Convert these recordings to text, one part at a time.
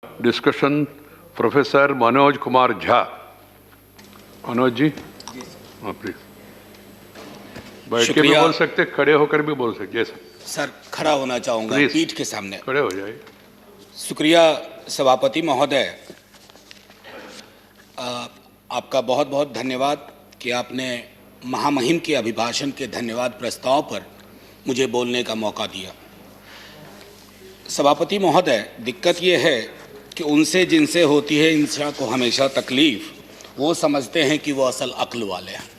Discussion professor Manoj Kumar Jha. Manoj ji, हाँ please. बैठ के भी बोल सकते, खड़े होकर भी बोल सकते। सर खड़ा होना चाहूंगा पीठ के सामने। खड़े हो जाइए। शुक्रिया सभापति महोदय, आपका बहुत बहुत धन्यवाद कि आपने महामहिम के अभिभाषण के धन्यवाद प्रस्ताव पर मुझे बोलने का मौका दिया। सभापति महोदय, दिक्कत ये है कि उनसे जिनसे होती है इंसान को हमेशा तकलीफ, वो समझते हैं कि वो असल अक्ल वाले हैं।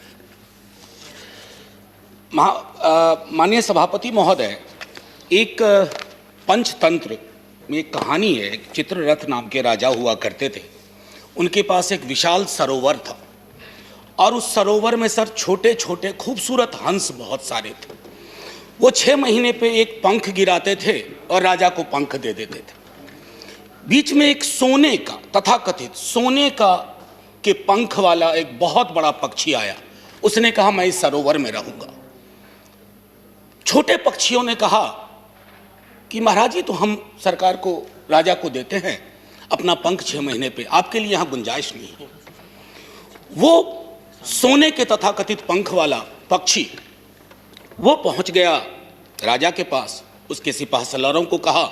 माननीय सभापति महोदय, एक पंचतंत्र में एक कहानी है। एक चित्ररथ नाम के राजा हुआ करते थे। उनके पास एक विशाल सरोवर था और उस सरोवर में सर छोटे छोटे खूबसूरत हंस बहुत सारे थे। वो 6 महीने पे एक पंख गिराते थे और राजा को पंख दे देते थे। बीच में एक सोने का, तथाकथित सोने का के पंख वाला एक बहुत बड़ा पक्षी आया। उसने कहा मैं इस सरोवर में रहूंगा। छोटे पक्षियों ने कहा कि महाराज जी, तो हम सरकार को, राजा को देते हैं अपना पंख 6 महीने पे, आपके लिए यहां गुंजाइश नहीं है। वो सोने के तथाकथित पंख वाला पक्षी वो पहुंच गया राजा के पास। उसके सिपाह सलारों को कहा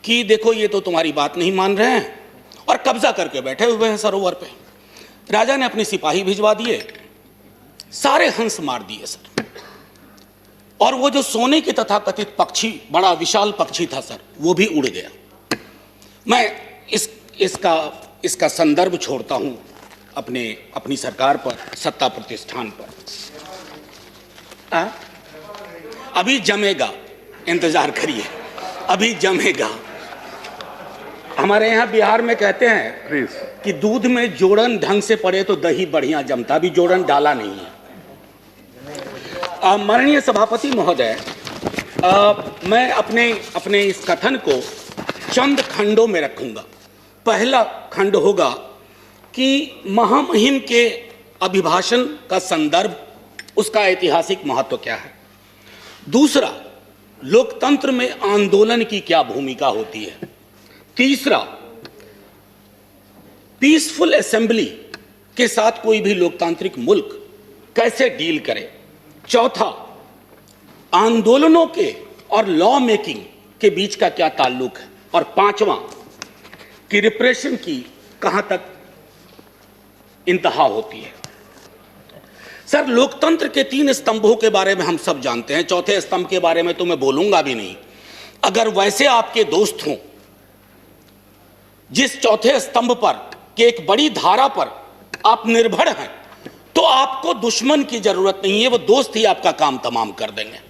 कि देखो, ये तो तुम्हारी बात नहीं मान रहे हैं और कब्जा करके बैठे हुए हैं सरोवर पे। राजा ने अपने सिपाही भिजवा दिए, सारे हंस मार दिए सर। और वो जो सोने के तथाकथित पक्षी, बड़ा विशाल पक्षी था सर, वो भी उड़ गया। मैं इसका संदर्भ छोड़ता हूं अपनी सरकार पर, सत्ता प्रतिष्ठान पर। अभी जमेगा, इंतजार करिए, अभी जमेगा। हमारे यहाँ बिहार में कहते हैं कि दूध में जोड़न ढंग से पड़े तो दही बढ़िया जमता। अभी जोड़न डाला नहीं है। माननीय सभापति महोदय, मैं अपने इस कथन को चंद खंडों में रखूंगा। पहला खंड होगा कि महामहिम के अभिभाषण का संदर्भ, उसका ऐतिहासिक महत्व क्या है। दूसरा, लोकतंत्र में आंदोलन की क्या भूमिका होती है। तीसरा, पीसफुल असेंबली के साथ कोई भी लोकतांत्रिक मुल्क कैसे डील करे। चौथा, आंदोलनों के और लॉ मेकिंग के बीच का क्या ताल्लुक है। और पांचवा, कि रिप्रेशन की कहां तक इंतहा होती है। सर, लोकतंत्र के 3 स्तंभों के बारे में हम सब जानते हैं। चौथे स्तंभ के बारे में तो मैं बोलूंगा भी नहीं। अगर वैसे आपके दोस्त हों जिस चौथे स्तंभ पर कि एक बड़ी धारा पर आप निर्भर हैं, तो आपको दुश्मन की जरूरत नहीं है। वो दोस्त ही आपका काम तमाम कर देंगे।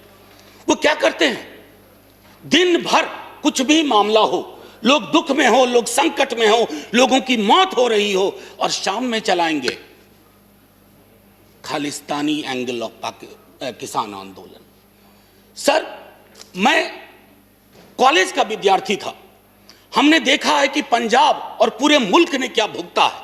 वो क्या करते हैं, दिन भर कुछ भी मामला हो, लोग दुख में हो, लोग संकट में हो, लोगों की मौत हो रही हो, और शाम में चलाएंगे खालिस्तानी एंगल ऑफ किसान आंदोलन। सर, मैं कॉलेज का विद्यार्थी था। हमने देखा है कि पंजाब और पूरे मुल्क ने क्या भुगता है।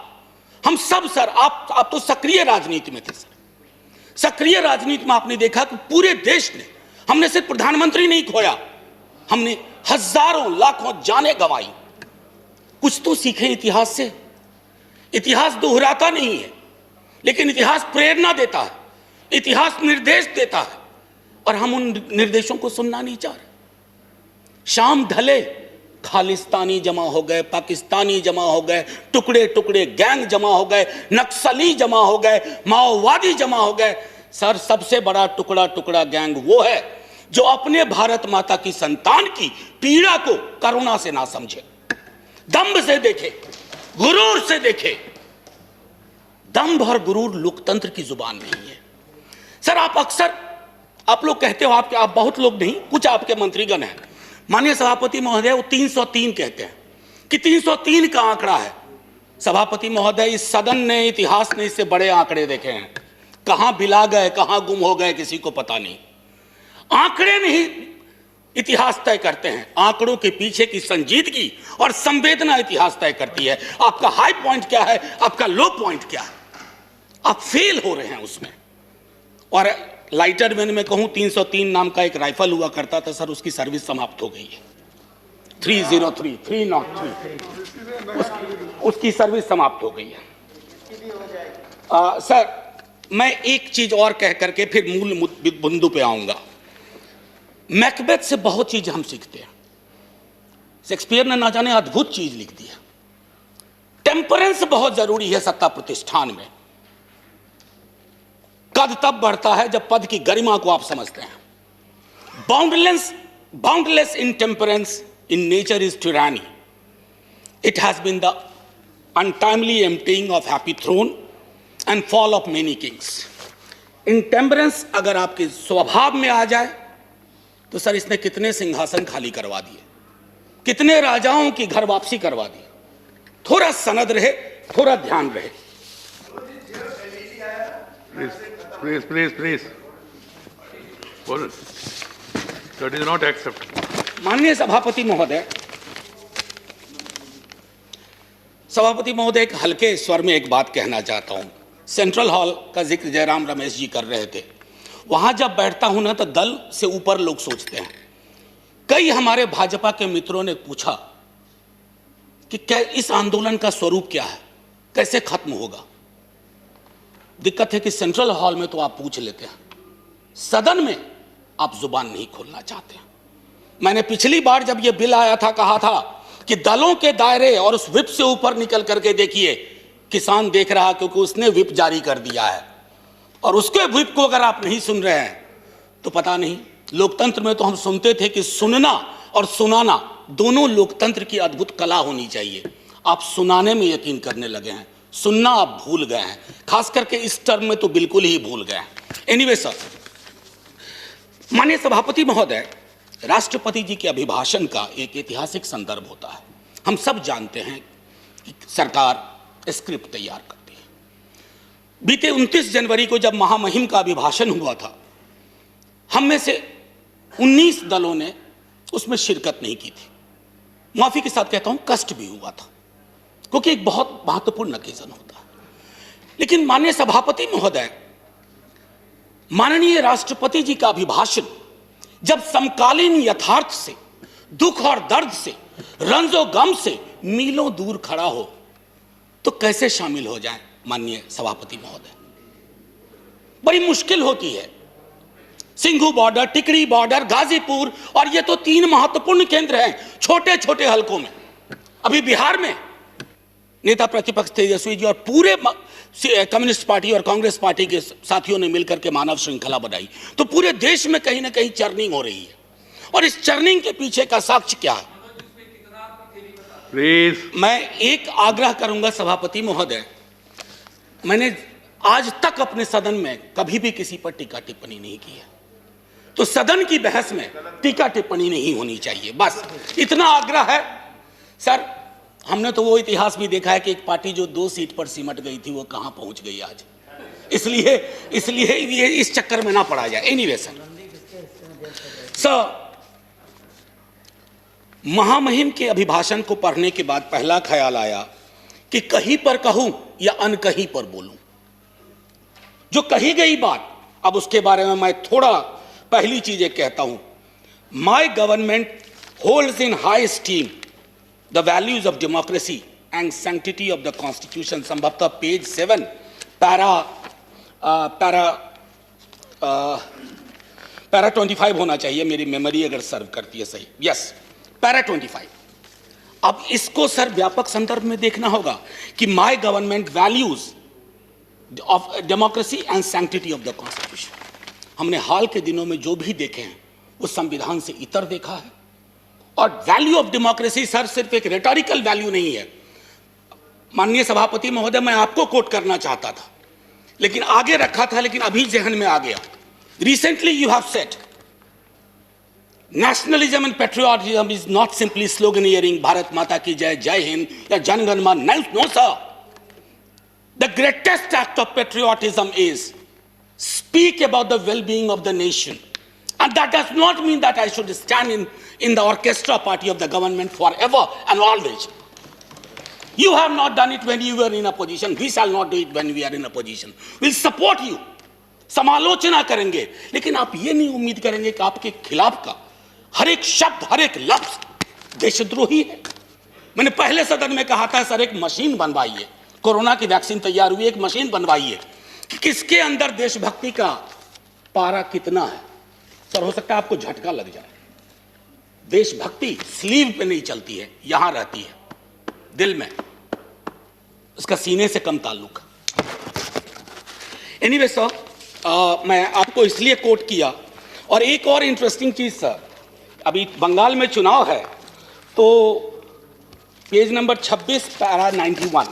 हम सब सर, आप तो सक्रिय राजनीति में थे सर। सक्रिय राजनीति में आपने देखा कि पूरे देश ने, हमने सिर्फ प्रधानमंत्री नहीं खोया, हमने हजारों लाखों जानें गंवाई। कुछ तो सीखें इतिहास से। इतिहास दोहराता नहीं है, लेकिन इतिहास प्रेरणा देता है, इतिहास निर्देश देता है, और हम उन निर्देशों को सुनना नहीं चाह रहे। शाम ढले, खालिस्तानी जमा हो गए, पाकिस्तानी जमा हो गए, टुकड़े टुकड़े गैंग जमा हो गए, नक्सली जमा हो गए, माओवादी जमा हो गए। सर, सबसे बड़ा टुकड़ा टुकड़ा गैंग वो है जो अपने भारत माता की संतान की पीड़ा को करुणा से ना समझे, दंभ से देखे, गुरूर से देखे। दंभ और गुरूर लोकतंत्र की जुबान नहीं है। सर, आप लोग कहते हो, आप बहुत लोग नहीं, कुछ आपके मंत्रीगण हैं, माननीय सभापति महोदय, वो 303 कहते हैं कि 303 का आंकड़ा है। सभापति महोदय, इस सदन ने, इतिहास ने इससे बड़े आंकड़े देखे हैं। कहां बिला गए, कहां गुम हो गए, किसी को पता नहीं। आंकड़े नहीं इतिहास तय करते हैं, आंकड़ों के पीछे की संजीदगी और संवेदना इतिहास तय करती है। आपका हाई पॉइंट क्या है, आपका लो पॉइंट क्या है, आप फेल हो रहे हैं उसमें। और लाइटर मैन में कहूं, 303 नाम का एक राइफल हुआ करता था सर, उसकी सर्विस समाप्त हो गई है। 303 उसकी सर्विस समाप्त हो गई है। सर, मैं एक चीज और कह करके फिर मूल बिंदु पे आऊंगा। मैकबेथ से बहुत चीज हम सीखते हैं। शेक्सपियर ने ना जाने अद्भुत चीज लिख दी है। टेम्परेंस बहुत जरूरी है सत्ता प्रतिष्ठान में। कद तब बढ़ता है जब पद की गरिमा को आप समझते हैं। Boundless intemperance in nature is tyranny. It has been the untimely emptying of happy throne and fall of many kings. Intemperance अगर आपके स्वभाव में आ जाए तो सर इसने कितने सिंहासन खाली करवा दिए, कितने राजाओं की घर वापसी करवा दी। थोड़ा सनद रहे, थोड़ा ध्यान रहे। प्लीज बोलो। That is not acceptable. माननीय सभापति महोदय, एक हल्के स्वर में एक बात कहना चाहता हूं। सेंट्रल हॉल का जिक्र जयराम रमेश जी कर रहे थे। वहां जब बैठता हूं ना तो दल से ऊपर लोग सोचते हैं। कई हमारे भाजपा के मित्रों ने पूछा कि क्या इस आंदोलन का स्वरूप क्या है, कैसे खत्म होगा। दिक्कत है कि सेंट्रल हॉल में तो आप पूछ लेते हैं, सदन में आप जुबान नहीं खोलना चाहते। मैंने पिछली बार जब यह बिल आया था कहा था कि दलों के दायरे और उस विप से ऊपर निकल करके देखिए, किसान देख रहा क्योंकि उसने विप जारी कर दिया है। और उसके विप को अगर आप नहीं सुन रहे हैं तो पता नहीं। लोकतंत्र में तो हम सुनते थे कि सुनना और सुनाना दोनों लोकतंत्र की अद्भुत कला होनी चाहिए। आप सुनाने में यकीन करने लगे हैं, सुनना आप भूल गए हैं। खास करके इस टर्म में तो बिल्कुल ही भूल गए हैं। एनीवे सर, माननीय सभापति महोदय, राष्ट्रपति जी के अभिभाषण का एक ऐतिहासिक संदर्भ होता है। हम सब जानते हैं कि सरकार स्क्रिप्ट तैयार करती है। बीते 29 जनवरी को जब महामहिम का अभिभाषण हुआ था, हम में से 19 दलों ने उसमें शिरकत नहीं की थी। माफी के साथ कहता हूं, कष्ट भी हुआ था क्योंकि एक बहुत महत्वपूर्ण ओकेजन होता है। लेकिन माननीय सभापति महोदय, माननीय राष्ट्रपति जी का अभिभाषण जब समकालीन यथार्थ से, दुख और दर्द से, रंजो गम से मीलों दूर खड़ा हो तो कैसे शामिल हो जाए। माननीय सभापति महोदय, बड़ी मुश्किल होती है। सिंघू बॉर्डर, टिकरी बॉर्डर, गाजीपुर, और ये तो 3 महत्वपूर्ण केंद्र हैं छोटे छोटे हलकों में। अभी बिहार में नेता प्रतिपक्ष तेजस्वी जी और पूरे कम्युनिस्ट पार्टी और कांग्रेस पार्टी के साथियों ने मिलकर के मानव श्रृंखला बनाई, तो पूरे देश में कहीं ना कहीं चर्निंग हो रही है। और इस चर्निंग के पीछे का साक्ष्य क्या है? प्लीज, मैं एक आग्रह करूंगा सभापति महोदय, मैंने आज तक अपने सदन में कभी भी किसी पर टीका टिप्पणी नहीं की है, तो सदन की बहस में टीका टिप्पणी नहीं होनी चाहिए। बस इतना आग्रह है। सर, हमने तो वो इतिहास भी देखा है कि एक पार्टी जो 2 सीट पर सिमट गई थी वो कहां पहुंच गई आज। इसलिए ये इस चक्कर में ना पड़ा जाए। एनीवे सर, महामहिम के अभिभाषण को पढ़ने के बाद पहला ख्याल आया कि कहीं पर कहूं या अनकहीं पर बोलूं। जो कही गई बात, अब उसके बारे में मैं थोड़ा पहली चीज एक कहता हूं। My government holds in high steam the values of democracy and sanctity of the constitution। संभवतः पेज 7 पैरा 25 होना चाहिए, मेरी मेमोरी अगर सर्व करती है सही। Yes, para 25। अब इसको सर व्यापक संदर्भ में देखना होगा कि my government values of democracy and sanctity of the constitution. हमने हाल के दिनों में जो भी देखे हैं वो संविधान से इतर देखा है। और वैल्यू ऑफ डेमोक्रेसी सर सिर्फ एक रेटोरिकल वैल्यू नहीं है। माननीय सभापति महोदय, मैं आपको कोट करना चाहता था लेकिन आगे रखा था, लेकिन अभी जहन में आ गया। Recently you have said nationalism and patriotism is not simply sloganeering Bharat माता की जय, जय हिंद या Janagana Mana. No sir, the greatest act of patriotism is speak about the well being of the nation. And that does not mean that I should stand in the orchestra party of the government forever and always. You have not done it when you were in a position. We shall not do it when we are in a position. We'll support you. समालोचना करेंगे, लेकिन आप ये नहीं उम्मीद करेंगे कि आपके खिलाफ का हर एक शब्द, हर एक लफ्ज देशद्रोही है। मैंने पहले सदन में कहा था सर, एक मशीन बनवाइए, कोरोना की वैक्सीन तैयार हुई, एक मशीन बनवाइए कि किसके अंदर देशभक्ति का पारा कितना है। सर, हो सकता है आपको झटका लग जाए। देशभक्ति स्लीव पे नहीं चलती है, यहां रहती है, दिल में, उसका सीने से कम ताल्लुक। एनीवे सर, मैं आपको इसलिए कोट किया। और एक और इंटरेस्टिंग चीज सर, अभी बंगाल में चुनाव है, तो पेज नंबर 26 पैरा 91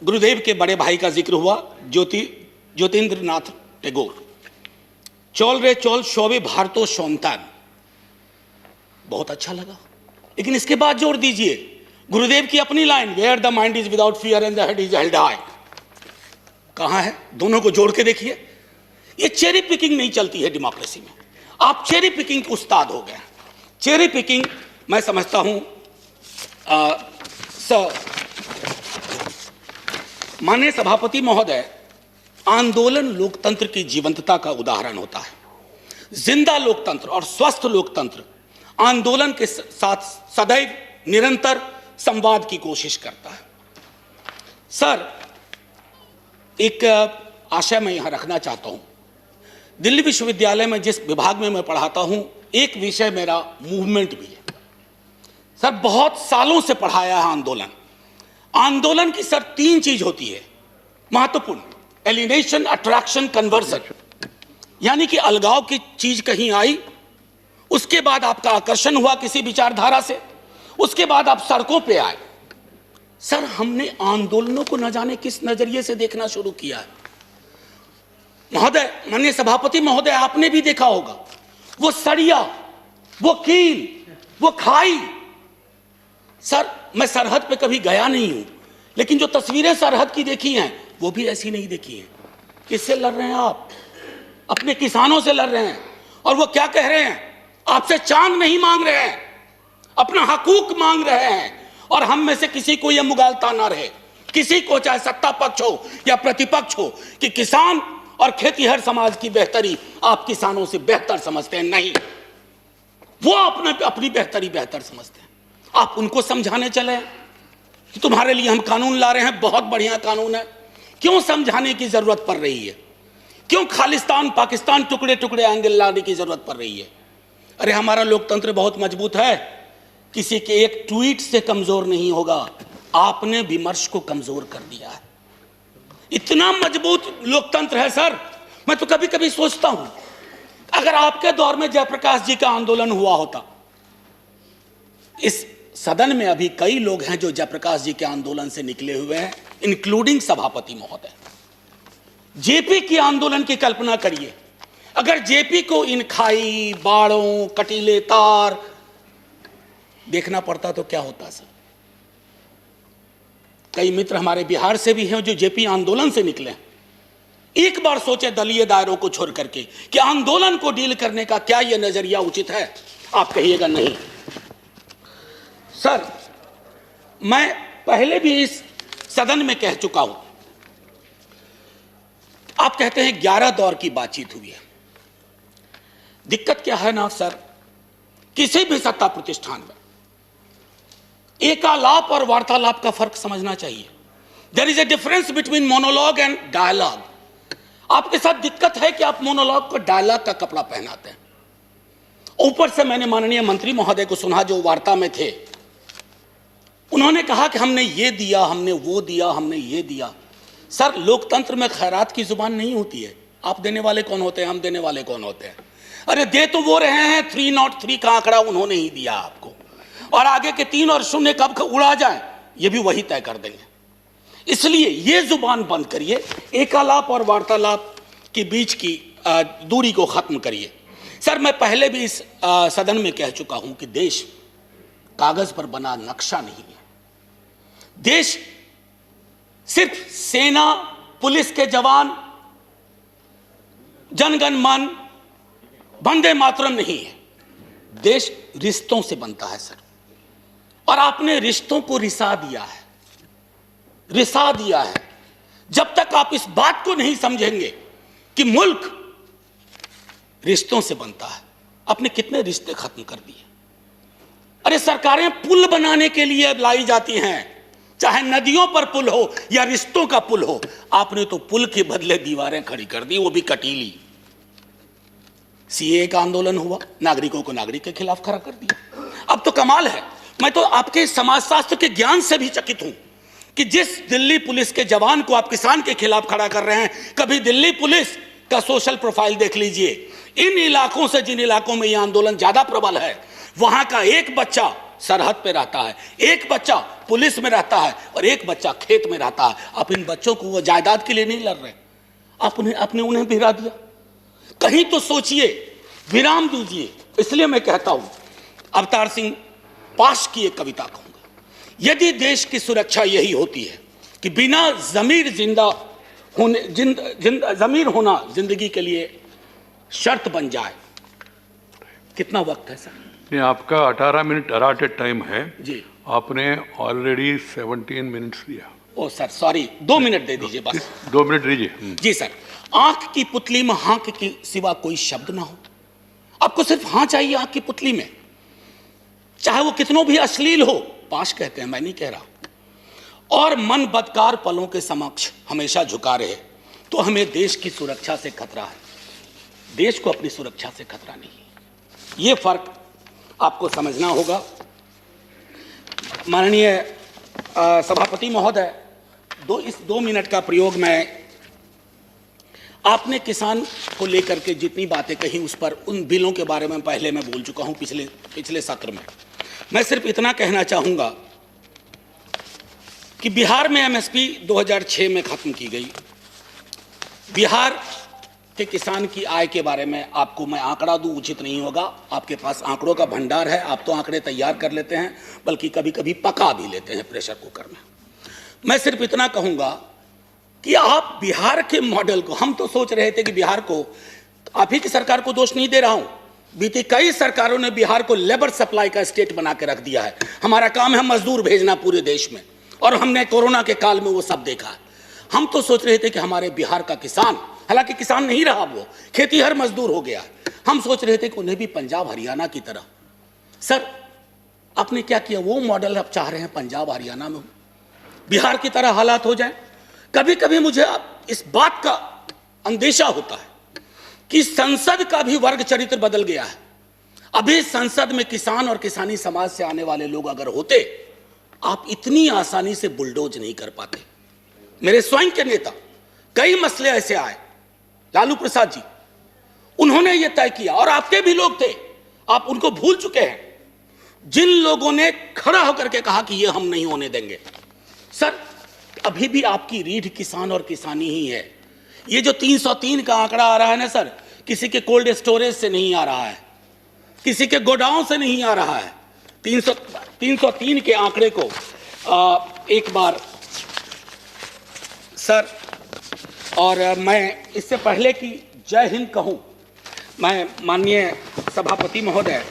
गुरुदेव के बड़े भाई का जिक्र हुआ, ज्योतिन्द्रनाथ टैगोर। चौल रे चौल शोभे भारतो सौंतान, बहुत अच्छा लगा। लेकिन इसके बाद जोड़ दीजिए गुरुदेव की अपनी line, where the mind is without fear and the head is held high. कहां है? दोनों को जोड़ के देखिए। ये चेरी पिकिंग नहीं चलती है डेमोक्रेसी में। आप चेरी पिकिंग के उस्ताद हो गए। चेरी पिकिंग मैं समझता हूं माननीय सभापति महोदय, आंदोलन लोकतंत्र की जीवंतता का उदाहरण होता है। जिंदा लोकतंत्र और स्वस्थ लोकतंत्र आंदोलन के साथ सदैव निरंतर संवाद की कोशिश करता है। सर, एक आशय मैं यहां रखना चाहता हूं। दिल्ली विश्वविद्यालय में जिस विभाग में मैं पढ़ाता हूं, एक विषय मेरा मूवमेंट भी है। सर, बहुत सालों से पढ़ाया है आंदोलन। आंदोलन की सर 3 चीज होती है महत्वपूर्ण: एलिनेशन, अट्रैक्शन, कन्वर्जन। यानी कि अलगाव की चीज कहीं आई, उसके बाद आपका आकर्षण हुआ किसी विचारधारा से, उसके बाद आप सड़कों पे आए। सर, हमने आंदोलनों को न जाने किस नजरिए से देखना शुरू किया है। महोदय, माननीय सभापति महोदय, आपने भी देखा होगा वो सरिया, वो कील, वो खाई। सर, मैं सरहद पे कभी गया नहीं हूं, लेकिन जो तस्वीरें सरहद की देखी हैं वो भी ऐसी नहीं देखी हैं। किससे लड़ रहे हैं आप? अपने किसानों से लड़ रहे हैं। और वो क्या कह रहे हैं? आपसे चांद नहीं मांग रहे हैं, अपना हकूक मांग रहे हैं। और हम में से किसी को यह मुगालता ना रहे, किसी को, चाहे सत्ता पक्ष हो या प्रतिपक्ष हो, कि किसान और खेतीहर समाज की बेहतरी आप किसानों से बेहतर समझते हैं। नहीं, वो अपनी बेहतरी बेहतर समझते हैं। आप उनको समझाने चले कि तुम्हारे लिए हम कानून ला रहे हैं, बहुत बढ़िया कानून है। क्यों समझाने की जरूरत पड़ रही है? क्यों खालिस्तान पाकिस्तान टुकड़े टुकड़े एंगल लाने की जरूरत पड़ रही है? अरे, हमारा लोकतंत्र बहुत मजबूत है, किसी के एक ट्वीट से कमजोर नहीं होगा। आपने विमर्श को कमजोर कर दिया है। इतना मजबूत लोकतंत्र है सर। मैं तो कभी कभी सोचता हूं, अगर आपके दौर में जयप्रकाश जी का आंदोलन हुआ होता। इस सदन में अभी कई लोग हैं जो जयप्रकाश जी के आंदोलन से निकले हुए हैं, इंक्लूडिंग सभापति महोदय। जेपी की आंदोलन की कल्पना करिए, अगर जेपी को इन खाई, बाड़ों, कटीले तार देखना पड़ता तो क्या होता सर? कई मित्र हमारे बिहार से भी हैं जो जेपी आंदोलन से निकले हैं। एक बार सोचे दलीय दायरों को छोड़ करके कि आंदोलन को डील करने का क्या यह नजरिया उचित है? आप कहिएगा नहीं। सर, मैं पहले भी इस सदन में कह चुका हूं। आप कहते हैं 11 दौर की बातचीत हुई है। दिक्कत क्या है ना सर, किसी भी सत्ता प्रतिष्ठान में एकालाप और वार्तालाप का फर्क समझना चाहिए। There is a difference between monologue and dialogue. आपके साथ दिक्कत है कि आप मोनोलॉग को डायलॉग का कपड़ा पहनाते हैं। ऊपर से मैंने माननीय मंत्री महोदय को सुना जो वार्ता में थे, उन्होंने कहा कि हमने ये दिया, हमने वो दिया, हमने ये दिया। सर, लोकतंत्र में खैरात की जुबान नहीं होती है। आप देने वाले कौन होते हैं, हम देने वाले कौन होते हैं? अरे, दे तो वो रहे हैं, 303 का आंकड़ा उन्होंने ही दिया आपको, और आगे के 3 और 0 कब उड़ा जाए ये भी वही तय कर देंगे। इसलिए ये जुबान बंद करिए, एकालाप और वार्तालाप के बीच की दूरी को खत्म करिए। सर, मैं पहले भी इस सदन में कह चुका हूं कि देश कागज पर बना नक्शा नहीं है। देश सिर्फ सेना, पुलिस के जवान, जनगण मन, वंदे मातरम नहीं है। देश रिश्तों से बनता है सर, और आपने रिश्तों को रिसा दिया है, रिसा दिया है। जब तक आप इस बात को नहीं समझेंगे कि मुल्क रिश्तों से बनता है, आपने कितने रिश्ते खत्म कर दिए। अरे सरकारें पुल बनाने के लिए लाई जाती हैं, चाहे नदियों पर पुल हो या रिश्तों का पुल हो। आपने तो पुल के बदले दीवारें खड़ी कर दी, वो भी कटीली। सीए का आंदोलन हुआ, नागरिकों को नागरिक के खिलाफ खड़ा कर दिया। अब तो कमाल है, मैं तो आपके समाजशास्त्र के ज्ञान से भी चकित हूं कि जिस दिल्ली पुलिस के जवान को आप किसान के खिलाफ खड़ा कर रहे हैं, कभी दिल्ली पुलिस का सोशल प्रोफाइल देख लीजिए। इन इलाकों से जिन इलाकों में यह आंदोलन ज्यादा प्रबल है, वहां का एक बच्चा सरहद पे रहता है, एक बच्चा पुलिस में रहता है और एक बच्चा खेत में रहता है। आप इन बच्चों को वो जायदाद के लिए नहीं लड़ रहे, आपने उन्हें भिड़ा दिया। कहीं तो सोचिए, विराम दीजिए। इसलिए मैं कहता हूं, अवतार सिंह पाश की एक कविता कहूंगा, यदि देश की सुरक्षा यही होती है कि बिना जमीर जिंदा होने जमीर होना जिंदगी के लिए शर्त बन जाए। कितना वक्त है सर? नहीं, आपका 18 मिनट अराटेड टाइम है जी, आपने ऑलरेडी 17 मिनट्स दिया। ओ सर सॉरी, 2 मिनट दे दीजिए बस। 2 मिनट दीजिए। जी सर, आंख की पुतली में हाँक के सिवा कोई शब्द ना हो। आपको सिर्फ हाँ चाहिए आंख की पुतली में, चाहे वो कितनों भी अश्लील हो। पाश कहते हैं, मैं नहीं कह रहा। और मन बदकार पलों के समक्ष हमेशा झुका रहे, तो हमें देश की सुरक्षा से खतरा है, देश को अपनी सुरक्षा से खतरा नहीं है। ये फर्क आपको समझना होगा। माननीय सभापति महोदय, इस 2 मिनट का प्रयोग मैं, आपने किसान को लेकर के जितनी बातें कही उस पर, उन बिलों के बारे में पहले मैं बोल चुका हूं पिछले सत्र में। मैं सिर्फ इतना कहना चाहूंगा कि बिहार में एमएसपी 2006 में खत्म की गई। बिहार के किसान की आय के बारे में आपको मैं आंकड़ा दूं उचित नहीं होगा, आपके पास आंकड़ों का भंडार है, आप तो आंकड़े तैयार कर लेते हैं, बल्कि कभी कभी पका भी लेते हैं प्रेशर कुकर में। मैं सिर्फ इतना कहूंगा कि आप बिहार के मॉडल को, हम तो सोच रहे थे कि बिहार को, आप ही की सरकार को दोष नहीं दे रहा हूं, बीती कई सरकारों ने बिहार को लेबर सप्लाई का स्टेट बना के रख दिया है। हमारा काम है मजदूर भेजना पूरे देश में, और हमने कोरोना के काल में वो सब देखा है। हम तो सोच रहे थे कि हमारे बिहार का किसान, हालांकि किसान नहीं रहा, वो खेतीहर मजदूर हो गया। हम सोच रहे थे कि उन्हें भी पंजाब हरियाणा की तरह। सर, आपने क्या किया? वो मॉडल आप चाह रहे हैं पंजाब हरियाणा में बिहार की तरह हालात हो जाए। कभी कभी मुझे इस बात का अंदेशा होता है कि संसद का भी वर्ग चरित्र बदल गया है। अभी संसद में किसान और किसानी समाज से आने वाले लोग अगर होते, आप इतनी आसानी से बुलडोज नहीं कर पाते। मेरे स्वयं के नेता, कई मसले ऐसे आए, लालू प्रसाद जी, उन्होंने यह तय किया, और आपके भी लोग थे, आप उनको भूल चुके हैं, जिन लोगों ने खड़ा होकर के कहा कि यह हम नहीं होने देंगे। सर, अभी भी आपकी रीढ़ किसान और किसानी ही है। ये जो 303 का आंकड़ा आ रहा है ना सर, किसी के कोल्ड स्टोरेज से नहीं आ रहा है, किसी के गोडाउन से नहीं आ रहा है। 303 के आंकड़े को एक बार सर, और मैं इससे पहले कि जय हिंद कहूं, मैं माननीय सभापति महोदय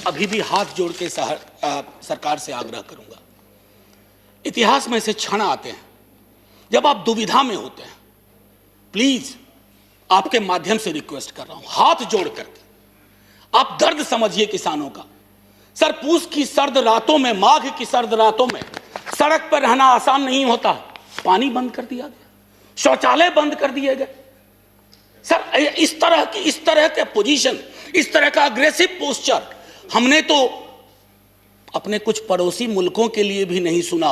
अभी भी हाथ जोड़ के सरकार से आग्रह करूंगा। इतिहास में ऐसे क्षण आते हैं जब आप दुविधा में होते हैं। प्लीज, आपके माध्यम से रिक्वेस्ट कर रहा हूं, हाथ जोड़ करके आप दर्द समझिए किसानों का। सर, पूस की सर्द रातों में, माघ की सर्द रातों में सड़क पर रहना आसान नहीं होता। पानी बंद कर दिया गया, शौचालय बंद कर दिए गए। सर, इस तरह के पोजीशन, इस तरह का अग्रेसिव पोस्चर हमने तो अपने कुछ पड़ोसी मुल्कों के लिए भी नहीं सुना,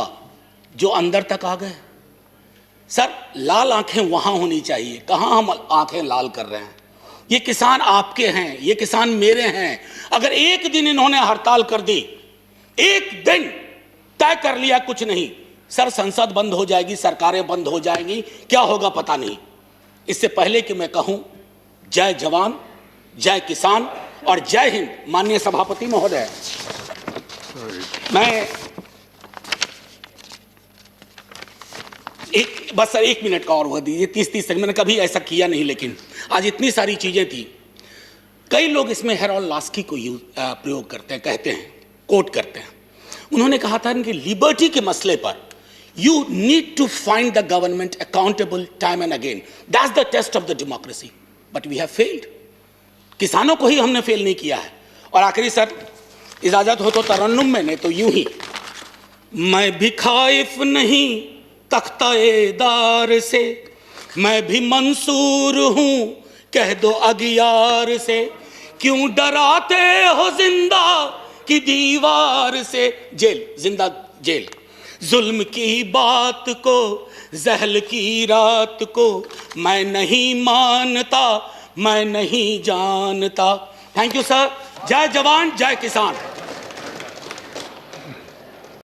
जो अंदर तक आ गए। सर, लाल आंखें वहां होनी चाहिए, कहां हम आंखें लाल कर रहे हैं। ये किसान आपके हैं, ये किसान मेरे हैं। अगर एक दिन इन्होंने हड़ताल कर दी, एक दिन तय कर लिया कुछ नहीं, सर, संसद बंद हो जाएगी, सरकारें बंद हो जाएंगी, क्या होगा पता नहीं। इससे पहले कि मैं कहूं जय जवान, जय किसान और जय हिंद, माननीय सभापति महोदय, मैं बस सर 1 मिनट का और वह दीजिए, 30 सेकंड। मैंने कभी ऐसा किया नहीं, लेकिन आज इतनी सारी चीजें थी। कई लोग इसमें हेरोल्ड लास्की को प्रयोग करते हैं, कहते हैं, कोट करते हैं। उन्होंने कहा था कि लिबर्टी के मसले पर you need to find the government accountable time and again, that's the test of the democracy, but we have failed. किसानों को ही हमने फेल नहीं किया है। और आखिरी सर, इजाजत हो तो तरन्नुम में, नहीं तो यूं ही। मैं भी खाइफ नहीं तख्ता-ए-दार से, मैं भी मंसूर हूं कह दो अगियार से, क्यों डराते हो जिंदा की दीवार से। जेल, जिंदा जेल। जुल्म की बात को, जहल की रात को मैं नहीं मानता, मैं नहीं जानता। Thank you sir. जय जवान जय किसान।